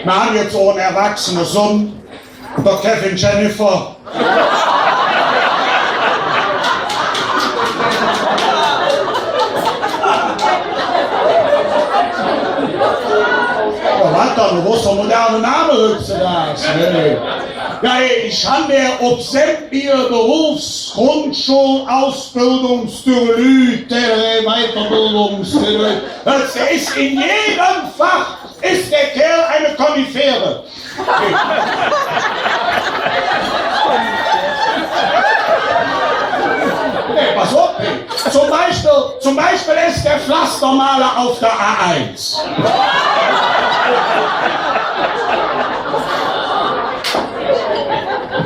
Wir haben jetzt auch einen erwachsenen Sohn, der Kevin Jennifer. Du musst doch moderne Namen hüpfen das. Ja, ich habe mir ob sämtliche Berufsgrundschulausbildungstürlüte, Weiterbildungstürlüte. Das ist in jedem Fach, ist der Kerl eine Konifere. Okay. zum Beispiel ist der Pflastermaler auf der A1.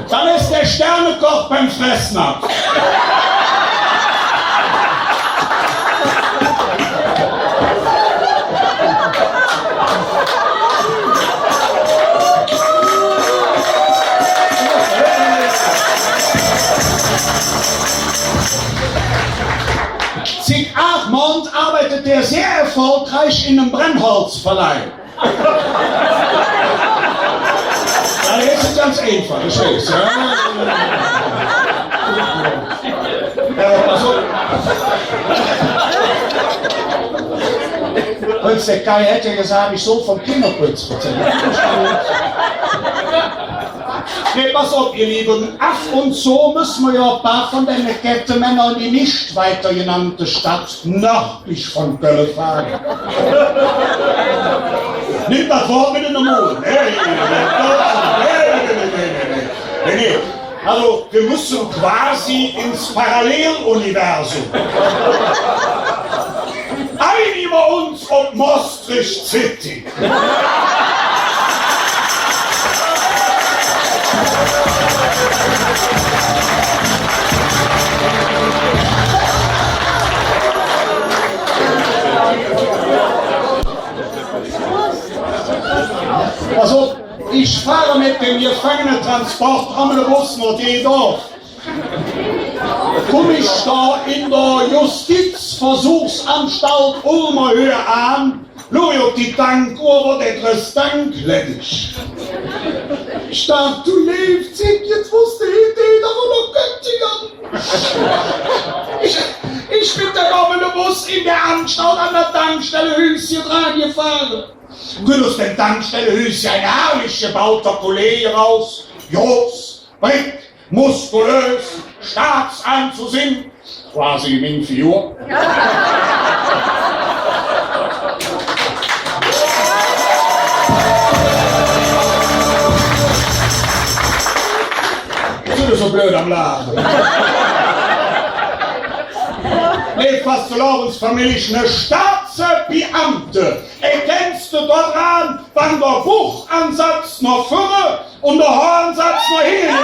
Dann ist der Sternekoch beim Fressnapf. Zigmond arbeitet er sehr erfolgreich in einem Brennholzverleih. Das ist ganz einfach, das ist ja. Also, der Kai hätte gesagt, ich soll von Kinderputz erzählen. Nee, pass auf, ihr Lieben, ab und zu müssen wir ja ein paar von den Kettenmännern in die nicht weiter genannte Stadt nördlich von Köln fahren. Nimmt das Wort mit in den Mund. Nee. Also, wir müssen quasi ins Paralleluniversum. Einigen wir uns auf Maastricht City. Also, ich fahre mit dem Gefangenentransport am Bus nach Dedorf. Komm ich da in der Justizversuchsanstalt Ulmer Höhe an, schau auf die Tankuhr, wo der Tank ledig. Ich dachte, du lebst, jetzt wusste ich den, aber noch günstiger. Ich bin der kommende Bus in der Anstalt an der Tankstelle Hüschen dran gefahren. Will aus der Tankstelle Hüschen ein herrlich gebauter Kollege raus. Jos, Brick, muskulös, staatsanzusehen. Quasi min Figur. Sind so blöd am Lachen. Nee, Pastorensfamilie, eine Staatsbeamte. Erkennst du daran, wann der Buchansatz noch vorne und der Hornsatz noch hinten geht?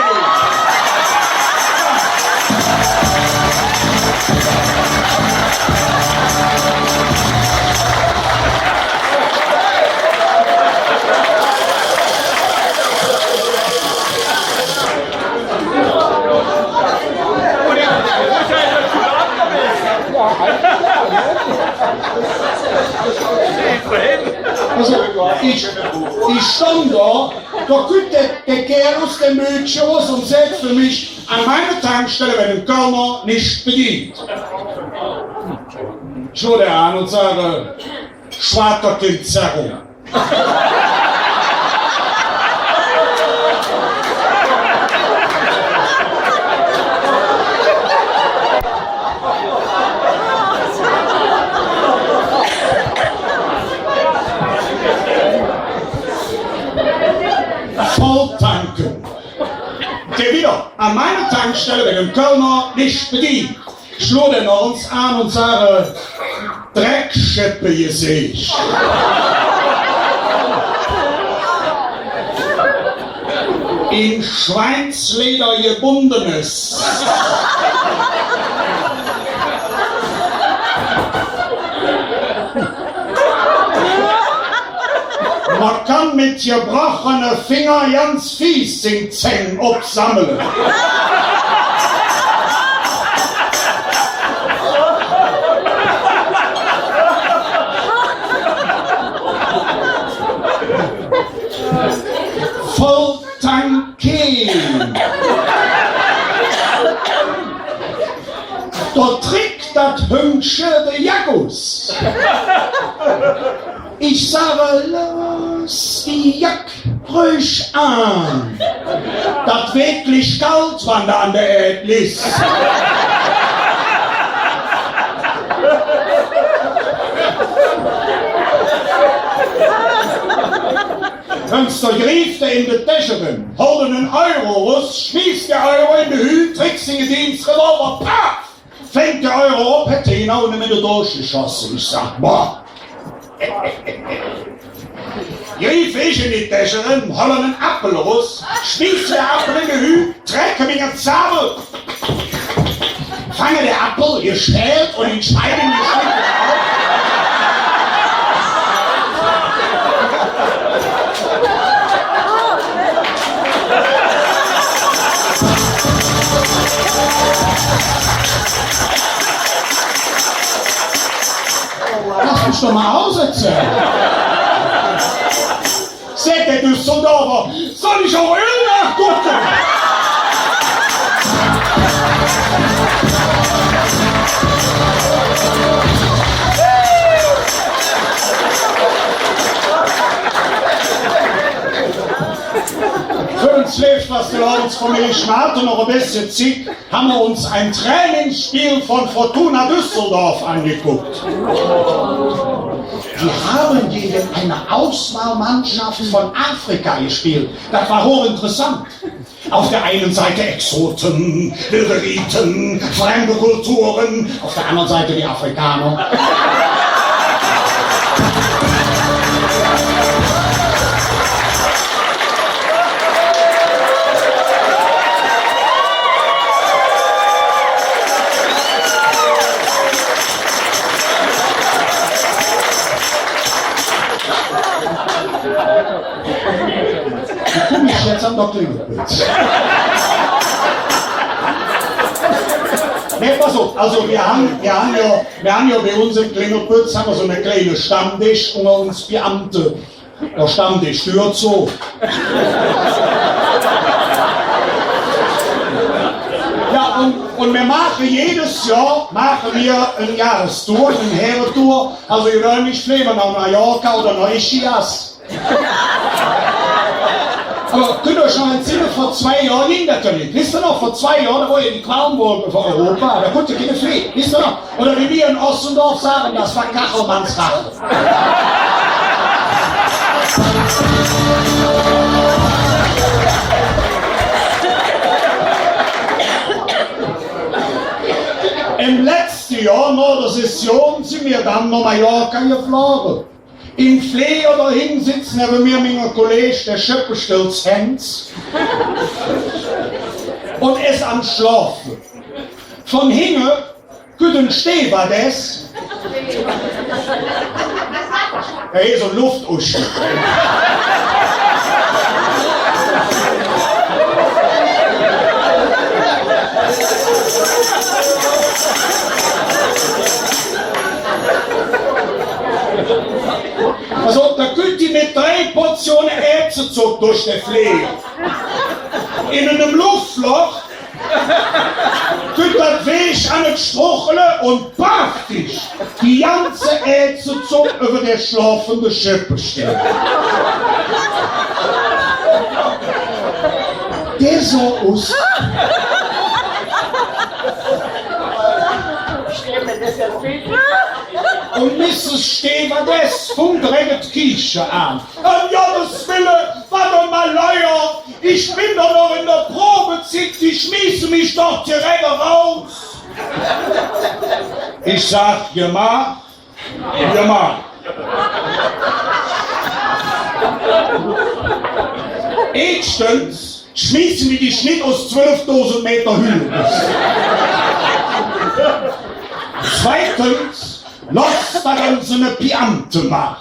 Also, ich stand da kommt der Kerl aus dem Mädchen raus und sagt für mich, an meiner Tankstelle werden ein Kölner nicht bedient. Ich schaue den an und sage, schwarzer Zerrung. Volltanken. Der wieder an meiner Tankstelle wird ein Kölner nicht bedient. Ich schlug den uns an und sage, Dreckscheppe sehe ich. In Schweinsleder gebundenes. Man kann mit gebrochenen Fingern ganz fies den Zähnen absammeln. Voll tanken. Da trägt das Hüngsche der Jagus. Ich sage, lass die Jack ruhig an. Das wirklich kalt, wann da an der Erde ist. Wenn's der Griefte in der Tasche bin, holen einen Euro raus, schmeißt der Euro in die Hüte, trickst in den Dienstrevolver, paf! fängt der Euro ab, hätte genau nicht mehr durchgeschossen. Ich sag, boah. Rief ich in die Täscherin, hol einen Apfel raus, schmiss den Apfel in die Hü, trecke mich an Zabel, fange den Apfel, ihr schält und ihn schneide in die Stücke auf. Lass mich doch mal auserzählen. Seht der Düsseldorfer, soll ich auch Öl nachgucken? Für uns lebt, was wir uns von Milchmart und noch ein bisschen zieht, haben wir uns ein Trainingsspiel von Fortuna Düsseldorf angeguckt. Die haben gegen eine Auswahlmannschaft von Afrika gespielt. Das war hochinteressant. Auf der einen Seite Exoten, Wilderiten, fremde Kulturen, auf der anderen Seite die Afrikaner. Jetzt am Klingelpilz. Ne, pass auf, also wir haben ja bei uns im Klingelpilz haben wir so eine kleine Stammtisch unter uns Beamte. Der Stammtisch stört so. Ja, und wir machen jedes Jahr eine Jahrestour, eine Herrentour. Also ihr wollt nicht fliegen nach Mallorca oder nach Ischias. Aber könnt ihr euch noch entsinnen, vor 2 Jahren ging das ja nicht. Wisst ihr noch, vor 2 Jahren, da war ja die Qualmwolke von Europa, da konnte keine fliegen. Wisst ihr noch? Oder wie wir in Ossendorf sagen, das war Kachelmanns Rache. Im letzten Jahr, nach der Session, sind wir dann nach Mallorca geflogen. Im Flieger dahin sitzen neben mir mein Kollege, der Schöppelstilz Hens, und ist am Schlafen. Von hinten kommt ein Stewardess. Er ist so ein Luftusche. Also, da könnt ihr mit 3 Portionen Ärztezug durch den Flieger. In einem Luftloch könnt das Weg an den Strucheln und praktisch die ganze Ärztezug über der schlafende Schippe stehen. Der so aus. Und Mrs. Stewardess fängt direkt Kiesche an. Ja, das Wille, warte mal, Leier, ich bin doch noch in der Probezeit, die schmeißen mich doch direkt raus. Ich sag, ja mach. Erstens schmeißen wir die Schnitt aus 12.000 Meter Höhe. Zweitens, lass da ganz eine Beamte machen.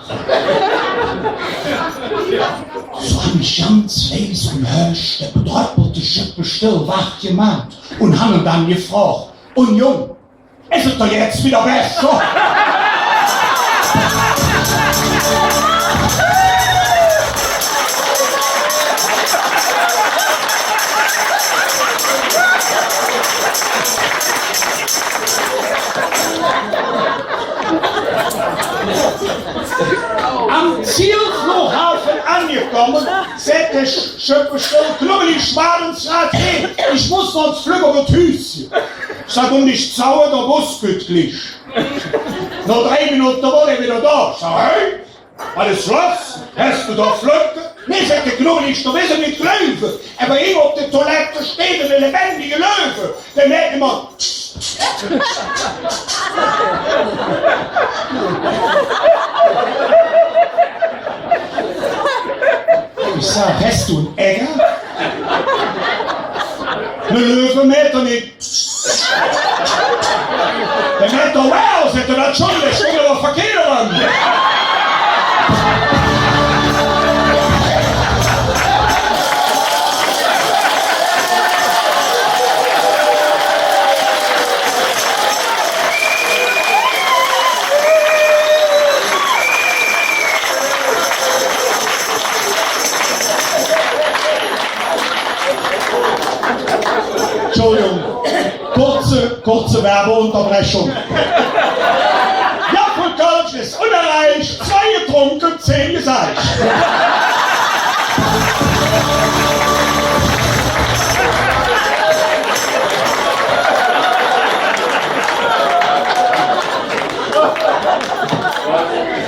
So hab ich ganz leise und hörst, der bedröppelte Schippe still wacht gemacht und haben ihn dann gefragt, und Jung, ist es doch jetzt wieder besser? Am Zielflughafen angekommen, sagt der Schöpferstelle, Knubbeli, Schwadensrad, hey, ich muss noch ins Flügel mit Hüschen. Ich sag, und ich zauere der Bus gütlich. Noch 3 Minuten war er wieder da. Ich sag, hey, alles los? Hast du da Flöcke? Nee, sagt der Knubbeli, du bist ja nicht Löwe. Aber hier auf der Toilette steht eine lebendige Löwe. Der merkt immer, Ich sag, hast du einen Egger? Eine Löwe mäht doch nicht. Der mäht doch aus, hätte das schon, der steht aber verkehrt an. Entschuldigung, kurze Werbeunterbrechung. Ja, für Kölsch ist unerreicht, 2 getrunken, 10 geseicht.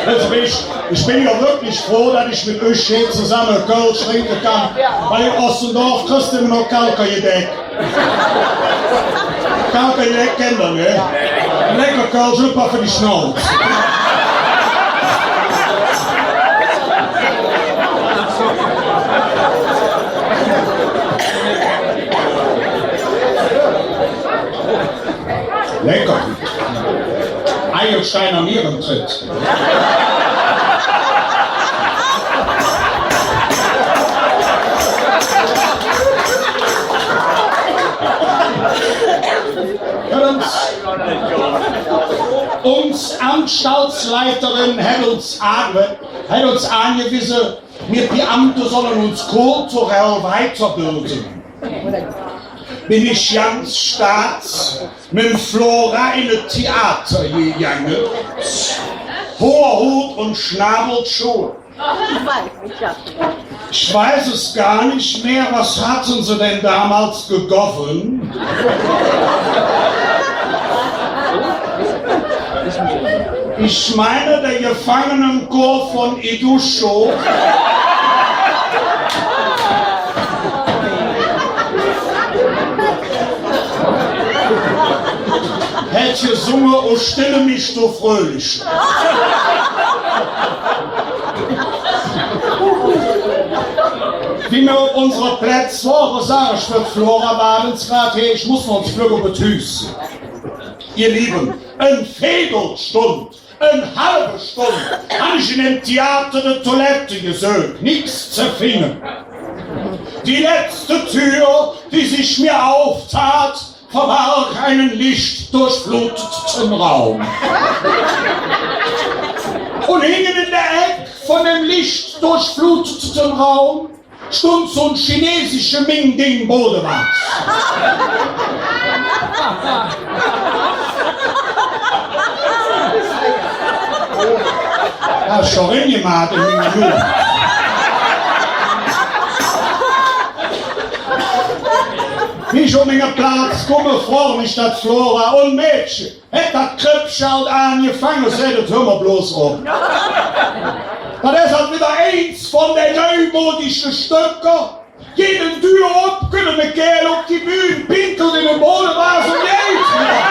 Also ich bin ja wirklich froh, dass ich mit euch hier zusammen Kölsch trinken kann, weil in Ossendorf kriegst du immer noch Kalkerjedek. Kalkerjedek kennt ihr, ne? Ein lecker Kölsch, super für die Schnauze. Lecker. Eiersteiner Nierentritt. Uns Anstaltsleiterin hat uns angewiesen, wir Beamte sollen uns kulturell weiterbilden. Bin ich ganz staats mit Flora in ein Theater gegangen. Hoher Hut und Schnabelschuhe. Ich weiß es gar nicht mehr, was hatten sie denn damals gegoffen? Ich meine, der Gefangenenchor von Idusho. Hätte gesungen, oh stille mich so fröhlich. Wie wir auf unserer Plätze vorher sage ich für Flora Badensgrad, hey, ich muss uns flügge betüßen. Ihr Lieben, eine Viertelstunde, eine halbe Stunde, habe ich in dem Theater die Toilette gesöhnt, nichts zu finden. Die letzte Tür, die sich mir auftat, verbarg einen lichtdurchfluteten Raum. Und hingen in der Ecke von dem lichtdurchfluteten Raum stund so ein chinesischer Ming-Ding-Bodewachs. Ja, schon reingemacht in den Jungen. Wie ich um meinen Platz komme vor mich das Flora und Mädchen. Hätt das Krippschalt angefangen, seht, hör mal bloß rum. Das ist halt wieder eins von den neumodischen Stücken. Jeden Tür ab, können wir Kerl auf die Bühne, pinkelt in den Bodenwas und jetzt wieder.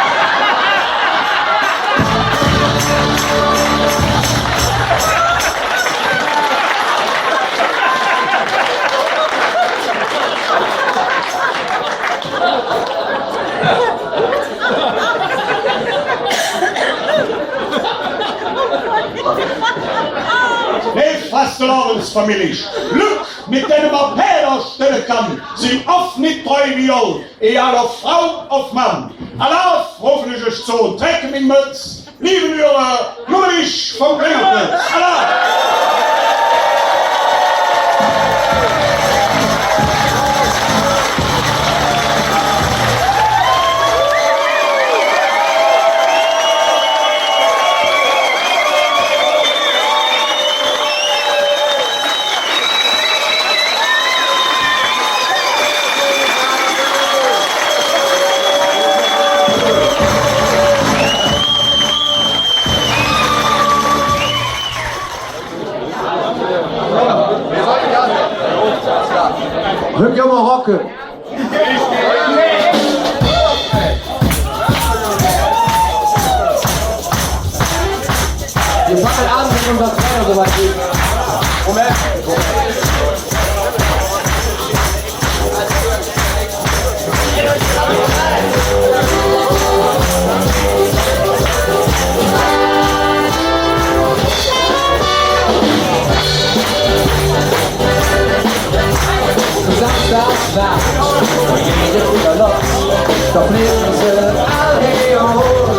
Familie. Glück, mit dem man Päder stellen kann, sind oft nicht treu wie Jol. Egal auf Frau, auf Mann. Allah, hoffentlich ist so, trägt mit Mütz, lieben wir Ludwig vom Klingerplatz. Allah! soweit ist. Moment. Samstagsnacht, jeder wieder los, doch fliegen sie alle hoch.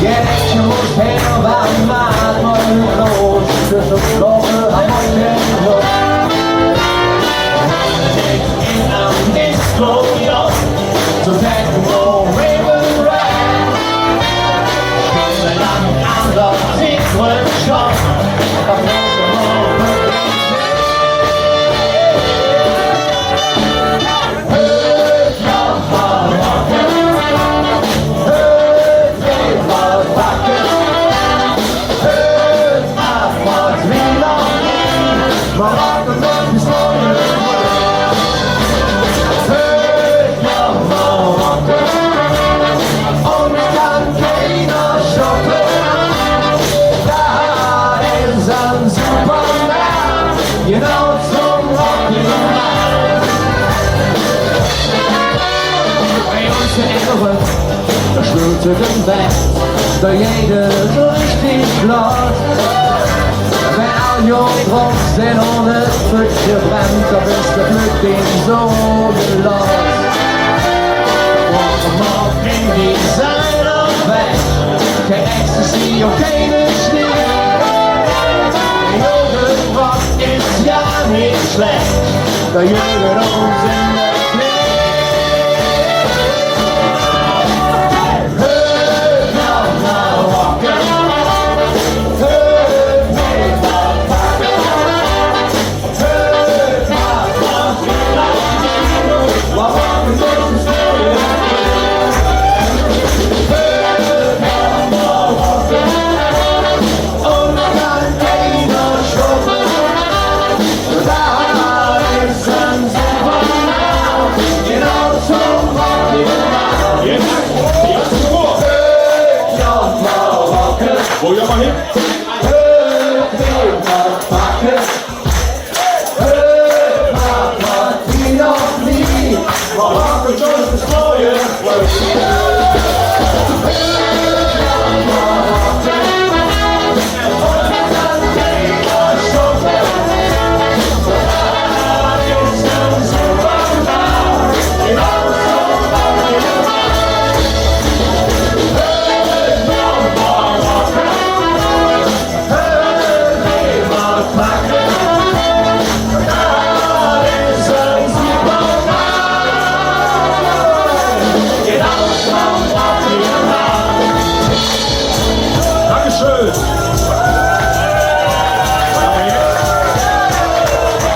Jetzt muss her, war mal los, für so Woche am Morgen. In am Disco, ja, so Techno, Raven Rap. Kinder lang an der Secret Shop, doch noch der schwültigen Welt, da jeder richtig flott. Wenn all jung drauf sind und es Pfütze brennt, da bist du glücklich so gelost. Und morgen bringt die Seile weg, kein Ecstasy und keine Schnee. Der Jugendrock ist ja nicht schlecht, da jüngert uns in der Wo ja mal hin?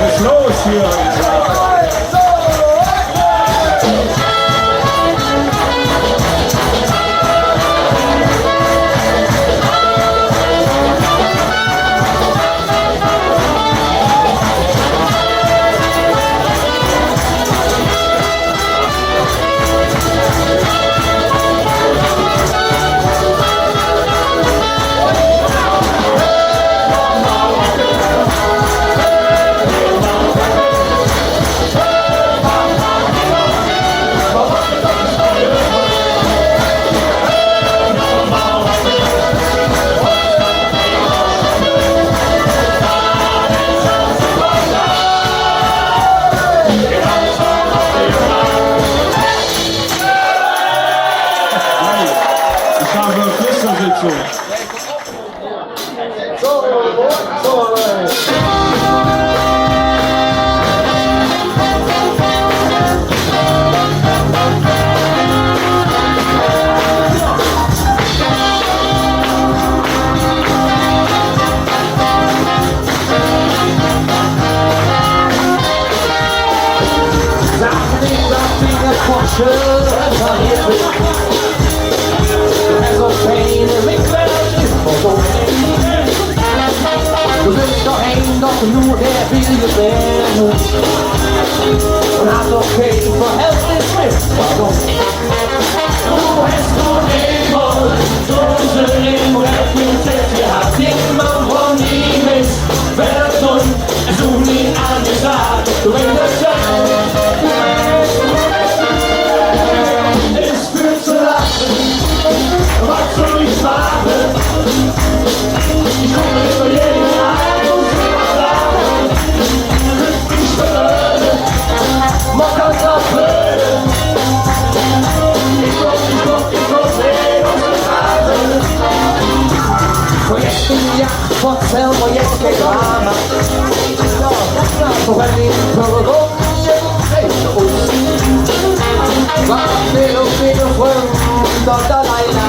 Was ist los hier? Ich habe Flüstersitzung. Du bist doch eng, doch nur der wilde Bär. Und hast doch kein Verhältnis mit. Warum? Du hast nur den Mund, du hast den Mund, du hast den Mund, Hotelprojekt Drama. Voor een introductie tegen ons. Wat veel, veel, dat de